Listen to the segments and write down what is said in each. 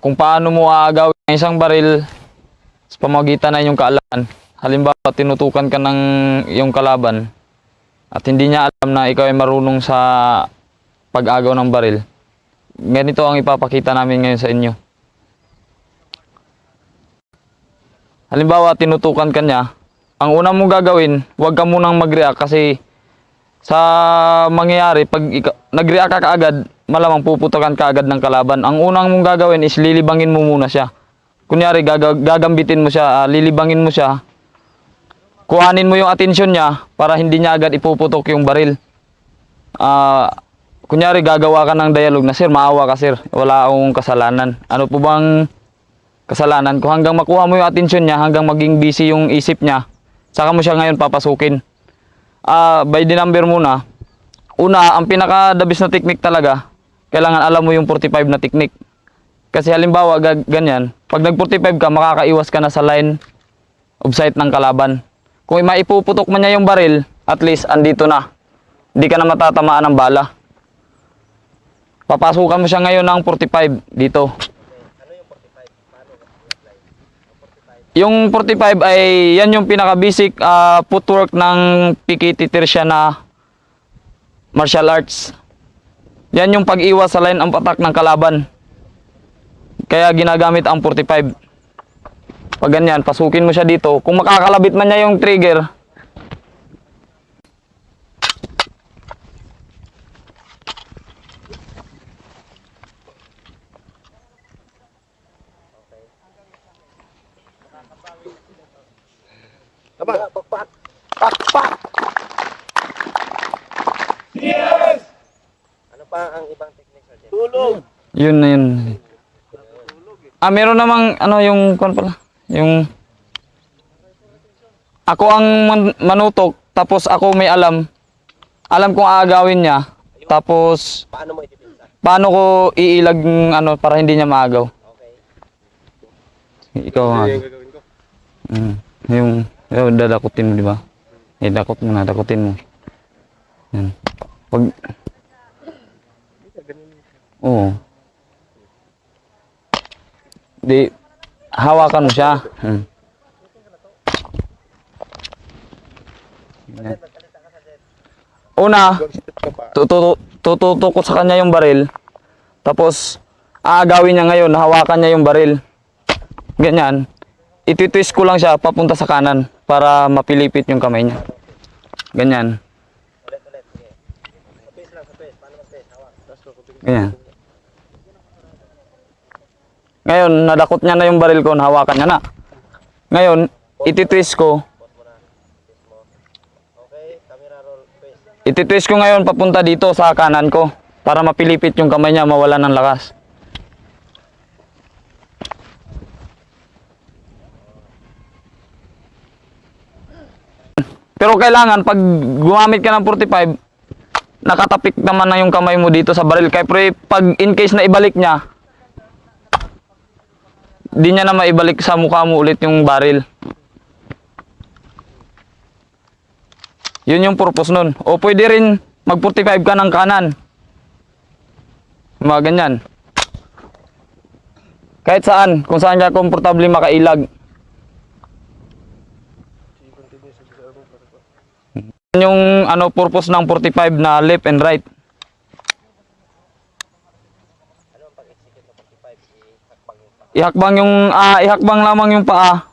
Kung paano mo aagawin ang isang baril sa pamamagitan ng iyong kaalaman. Halimbawa, tinutukan ka ng iyong kalaban at hindi niya alam na ikaw ay marunong sa pag-agaw ng baril. Ganito ang ipapakita namin ngayon sa inyo. Halimbawa, tinutukan ka niya. Ang una mong gagawin, huwag ka munang mag-react kasi sa mangyayari, pag nag-react ka kaagad, malamang puputukan ka agad ng kalaban. Ang unang mong gagawin is lilibangin mo muna siya. Kunyari, gagambitin mo siya, lilibangin mo siya. Kuhanin mo yung atensyon niya para hindi niya agad ipuputok yung baril. Kunyari, gagawa ka ng dialogue na, "Sir, maawa ka, sir. Wala akong kasalanan." Ano po bang kasalanan ko? Hanggang makuha mo yung atensyon niya, hanggang maging busy yung isip niya, saka mo siya ngayon papasukin. By the number muna. Una, ang pinaka-dabis na technique talaga, kailangan alam mo yung 45 na technique. Kasi halimbawa, ganyan, pag nag-45 ka, makakaiwas ka na sa line of sight ng kalaban. Kung maipuputok man niya yung baril, at least andito na. Hindi ka na matatamaan ng bala. Papasukan mo siya ngayon ng 45 dito. Yung 45 ay yan yung pinaka-basic footwork ng PKT Tertia na martial arts. Yan yung pag-iwas sa line of attack ng kalaban. Kaya ginagamit ang 45. Pag ganyan, pasukin mo siya dito. Kung makakalabit man niya yung trigger, Pakpak! Pakpak! Yes! Ano pa ang ibang technique, Sergeant? Tulog! yun na yun. Meron namang yung kung pala, yung ako ang manutok, tapos ako may alam kong aagawin niya, tapos Paano mo idipinsa? paano ko iilag para hindi niya maagaw. Okay. Ikaw nga. Yung dadakutin mo, di ba? Dakot mo na, dakutin mo. Yan. Pag Oo. Di hawakan mo siya. Una, tututok ko sa kanya yung baril. Tapos aagawin niya ngayon, hawakan niya yung baril. Ganyan. Ititwist ko lang siya papunta sa kanan para mapilipit yung kamay niya. Ganyan. Ulit. Sige. Sa lang, sa twist. Paano mag-twist? Hawak. Ganyan. Ngayon, nadakot niya na yung baril ko, hawakan niya na. Ngayon, ititwist ko. Twist mo. Okay. Camera roll. Twist. Ititwist ko ngayon papunta dito sa kanan ko para mapilipit yung kamay niya, mawala ng lakas. Pero kailangan pag gumamit ka ng 45, nakatapik naman na yung kamay mo dito sa baril. Kaya pag in case na ibalik niya, di niya na maibalik sa mukha mo ulit yung baril. Yun yung purpose nun. O pwede rin mag 45 ka ng kanan. Mga ganyan. Kahit saan, kung saan ka komportable makailag. Yung purpose ng 45 na left and right. Ano ang pag-execute ng 45? Ihakbang lamang yung paa,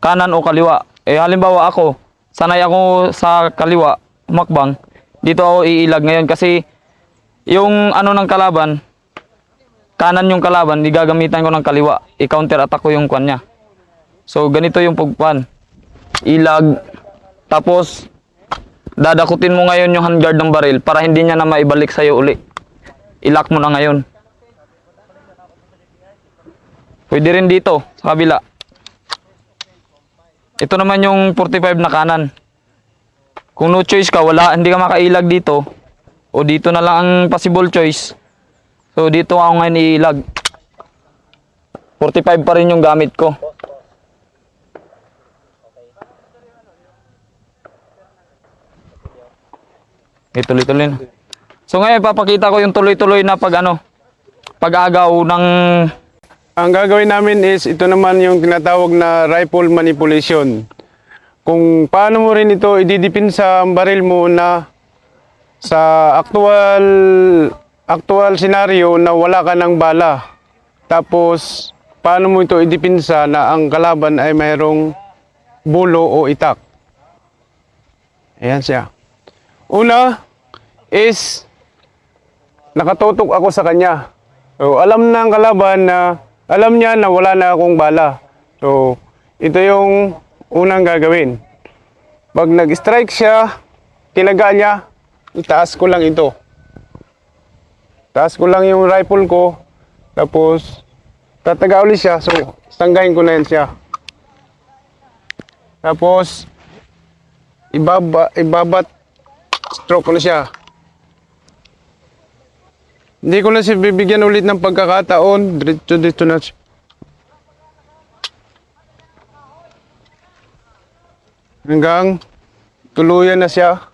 kanan o kaliwa. Halimbawa ako, sanay ako sa kaliwa, humakbang. Dito ako iilag ngayon kasi yung ng kalaban, kanan yung kalaban, gagamitan ko ng kaliwa. I-counter attack ko yung kwan niya. So ganito yung pagpan. Ilag, tapos dadakutin mo ngayon yung handguard ng baril para hindi niya na maibalik sa'yo uli. Ilock mo na ngayon. Pwede rin dito, sa kabila. Ito naman yung 45 na kanan. Kung no choice ka, hindi ka makailag dito. O dito na lang ang possible choice. So dito ako ngayon iilag. 45 pa rin yung gamit ko. Tuloy-tuloy na. So ngayon papakita ko yung tuloy-tuloy na pag-agaw ng Ang gagawin namin is ito naman yung tinatawag na rifle manipulation. Kung paano mo rin ito ididipinsa ang baril mo na sa actual scenario na wala ka ng bala. Tapos paano mo ito idipinsa na ang kalaban ay mayroong bulo o itak. Ayan siya. Una is nakatutok ako sa kanya. So, alam ng kalaban na alam niya na wala na akong bala. So, ito yung unang gagawin. Pag nag-strike siya, tinaga niya, itaas ko lang ito. Taas ko lang yung rifle ko. Tapos, tataga ulit siya. So, tanggahin ko na yan siya. Tapos, ibabat stroke ko na siya. Hindi ko na siya bibigyan ulit ng pagkakataon. Dito na siya. Hanggang tuluyan na siya.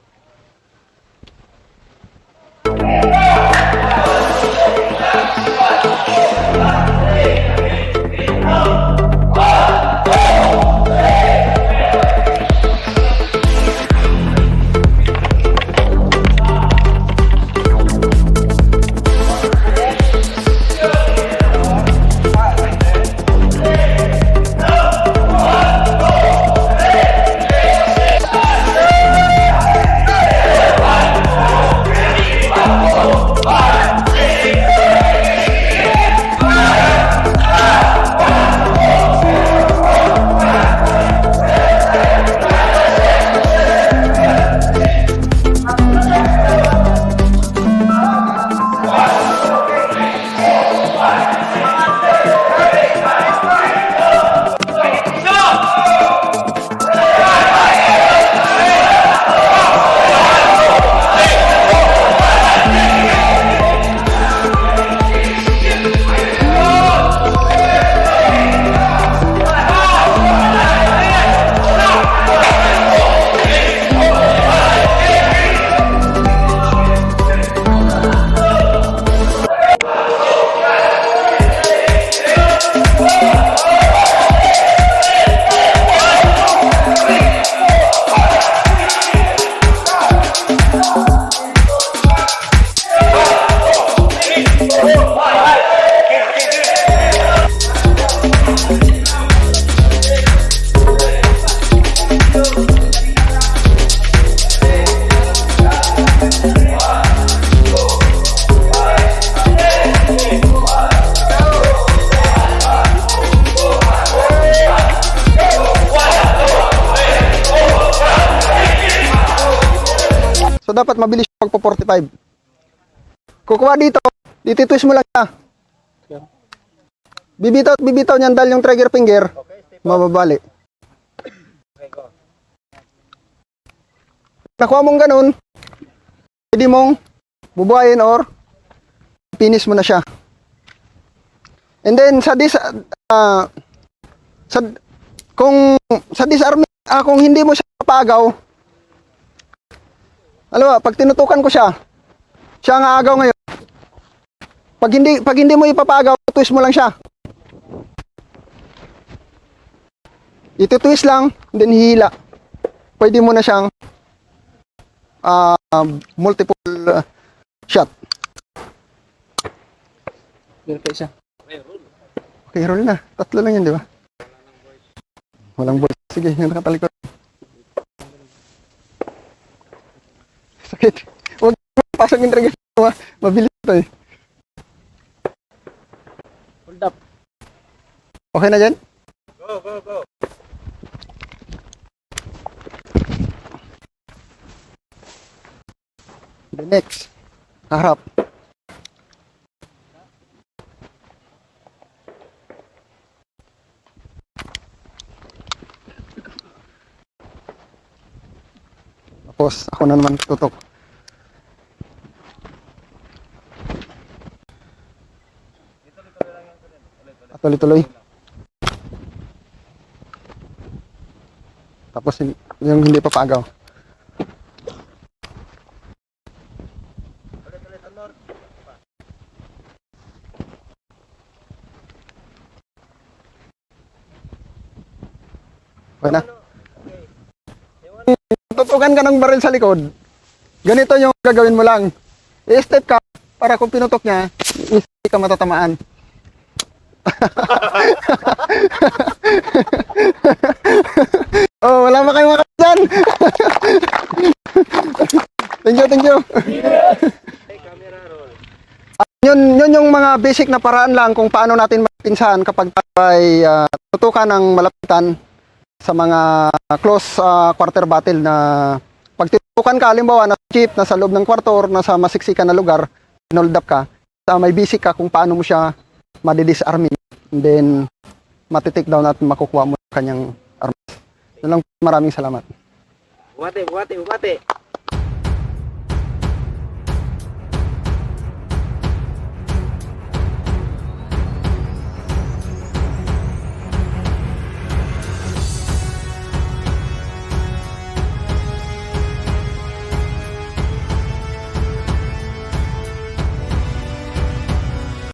So dapat mabilis pag po 45. Kukuha dito, twist mo lang siya. Bibitaw niyan dahil yung trigger finger, mababali. Nakuha mong ganun, pwede mong bubuhayin or finish mo na siya. And then kung sa disarming, kung hindi mo siya papagaw, alam mo, pag tinutukan ko siya ang aagaw ngayon. Pag hindi mo ipapagaw, twist mo lang siya. Ito-twist lang, then hihila. Pwede mo na siyang multiple shot. Okay, roll na. Tatlo lang yan, di ba? Walang ball. Sige, yung nakatalikod. Sakit. Huwag pasok yung trigger. Mabilis ito eh. Hold up. Okay na dyan? Go. The next. Harap. Tapos ako na naman tutok. Tuloy-tuloy. Tapos yung hindi papagaw. Okay na? Tutukan ka ng baril sa likod. Ganito yung gagawin mo lang. I-step ka para kung pinutok niya, hindi ka matatamaan. Oh, wala ba kayong makasan? Thank you, thank you. Yun yung mga basic na paraan lang kung paano natin mapinsan kapag ay tutukan ng malapitan sa mga close quarter battle na pag tinutukan ka, halimbawa na jeep, nasa loob ng kwarto or nasa masiksikan na lugar, hold up ka, may basic ka kung paano mo siya madidisarming, and then matitake down at makukuha mo yung kanyang armas. Yun lang, maraming salamat. Bumati.